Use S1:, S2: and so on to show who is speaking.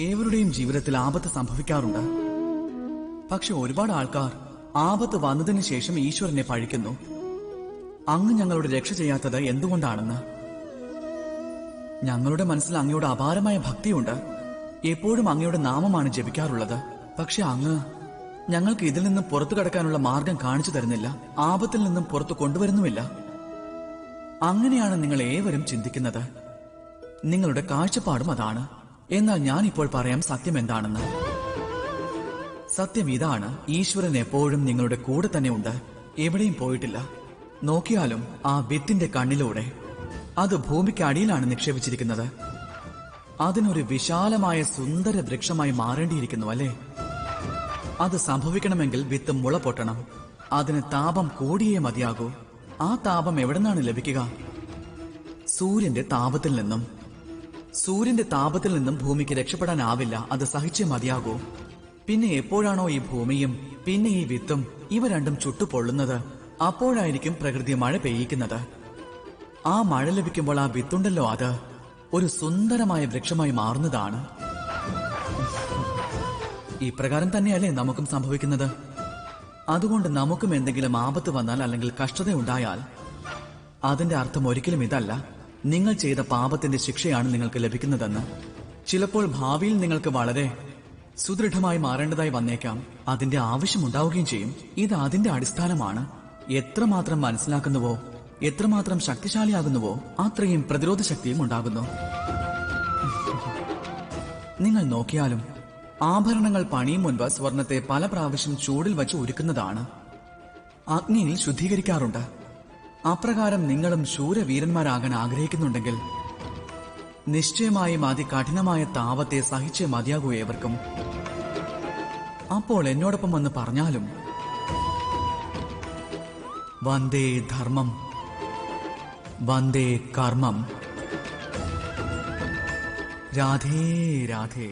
S1: ഏവരുടെയും ജീവിതത്തിൽ ആപത്ത് സംഭവിക്കാറുണ്ട്. പക്ഷെ ഒരുപാട് ആൾക്കാർ ആപത്ത് വന്നതിന് ശേഷം ഈശ്വരനെ പഴിക്കുന്നു. അങ്ങ് ഞങ്ങളുടെ രക്ഷ ചെയ്യാത്തത് എന്തുകൊണ്ടാണെന്ന്. ഞങ്ങളുടെ മനസ്സിൽ അങ്ങയുടെ അപാരമായ ഭക്തിയുണ്ട്. എപ്പോഴും അങ്ങയുടെ നാമമാണ് ജപിക്കാറുള്ളത്. പക്ഷെ അങ്ങ് ഞങ്ങൾക്ക് ഇതിൽ നിന്നും പുറത്തു കടക്കാനുള്ള മാർഗം കാണിച്ചു തരുന്നില്ല. ആപത്തിൽ നിന്നും പുറത്തു കൊണ്ടുവരുന്നുമില്ല. അങ്ങനെയാണ് നിങ്ങൾ ഏവരും ചിന്തിക്കുന്നത്. നിങ്ങളുടെ കാഴ്ചപ്പാടും അതാണ്. എന്നാൽ ഞാൻ ഇപ്പോൾ പറയാം സത്യം എന്താണെന്ന്. സത്യം ഇതാണ്: ഈശ്വരൻ എപ്പോഴും നിങ്ങളുടെ കൂടെ തന്നെ ഉണ്ട്, എവിടെയും പോയിട്ടില്ല. നോക്കിയാലും ആ വിത്തിന്റെ കണ്ണിലൂടെ അത് ഭൂമിക്ക് അടിയിലാണ് നിക്ഷേപിച്ചിരിക്കുന്നത്. അതിനൊരു വിശാലമായ സുന്ദര വൃക്ഷമായി മാറേണ്ടിയിരിക്കുന്നു, അല്ലേ? അത് സംഭവിക്കണമെങ്കിൽ വിത്ത് മുള പൊട്ടണം. അതിന് താപം കൂടിയേ മതിയാകൂ. ആ താപം എവിടെ നിന്നാണ് ലഭിക്കുക? സൂര്യന്റെ താപത്തിൽ നിന്നും. സൂര്യന്റെ താപത്തിൽ നിന്നും ഭൂമിക്ക് രക്ഷപ്പെടാനാവില്ല. അത് സഹിച്ചേ മതിയാകൂ. പിന്നെ എപ്പോഴാണോ ഈ ഭൂമിയും പിന്നെ ഈ വിത്തും ഇവ രണ്ടും ചുട്ടുപൊള്ളുന്നത്, അപ്പോഴായിരിക്കും പ്രകൃതി മഴ പെയ്യിക്കുന്നത്. ആ മഴ ലഭിക്കുമ്പോൾ ആ വിത്തുണ്ടല്ലോ, അത് ഒരു സുന്ദരമായ വൃക്ഷമായി മാറുന്നതാണ്. ഇപ്രകാരം തന്നെയല്ലേ നമുക്കും സംഭവിക്കുന്നത്? അതുകൊണ്ട് നമുക്കും എന്തെങ്കിലും ആപത്ത് വന്നാൽ അല്ലെങ്കിൽ കഷ്ടതയുണ്ടായാൽ അതിന്റെ അർത്ഥം ഒരിക്കലും ഇതല്ല നിങ്ങൾ ചെയ്ത പാപത്തിന്റെ ശിക്ഷയാണ് നിങ്ങൾക്ക് ലഭിക്കുന്നതെന്ന്. ചിലപ്പോൾ ഭാവിയിൽ നിങ്ങൾക്ക് വളരെ സുദൃഢമായി മാറേണ്ടതായി വന്നേക്കാം. അതിന്റെ ആവശ്യമുണ്ടാവുകയും ചെയ്യും. ഇത് അതിന്റെ അടിസ്ഥാനമാണ്. എത്രമാത്രം മനസ്സിലാക്കുന്നുവോ, എത്രമാത്രം ശക്തിശാലിയാകുന്നുവോ, അത്രയും പ്രതിരോധ ശക്തിയും ഉണ്ടാകുന്നു. നിങ്ങൾ നോക്കിയാലും ആഭരണങ്ങൾ പണിയും മുൻപ് സ്വർണത്തെ പല പ്രാവശ്യം ചൂടിൽ വച്ച് ഉരുക്കുന്നതാണ്. അഗ്നിയിൽ ശുദ്ധീകരിക്കാറുണ്ട്. അപ്രകാരം നിങ്ങളും ശൂരവീരന്മാരാകാൻ ആഗ്രഹിക്കുന്നുണ്ടെങ്കിൽ നിശ്ചയമായും അതികഠിനമായ താപത്തെ സഹിച്ചേ മതിയാകൂ ഏവർക്കും. അപ്പോൾ എന്നോടൊപ്പം വന്ന് പറഞ്ഞാലും: വന്ദേ ധർമ്മം, വന്ദേ കർമ്മം, രാധേ രാധേ.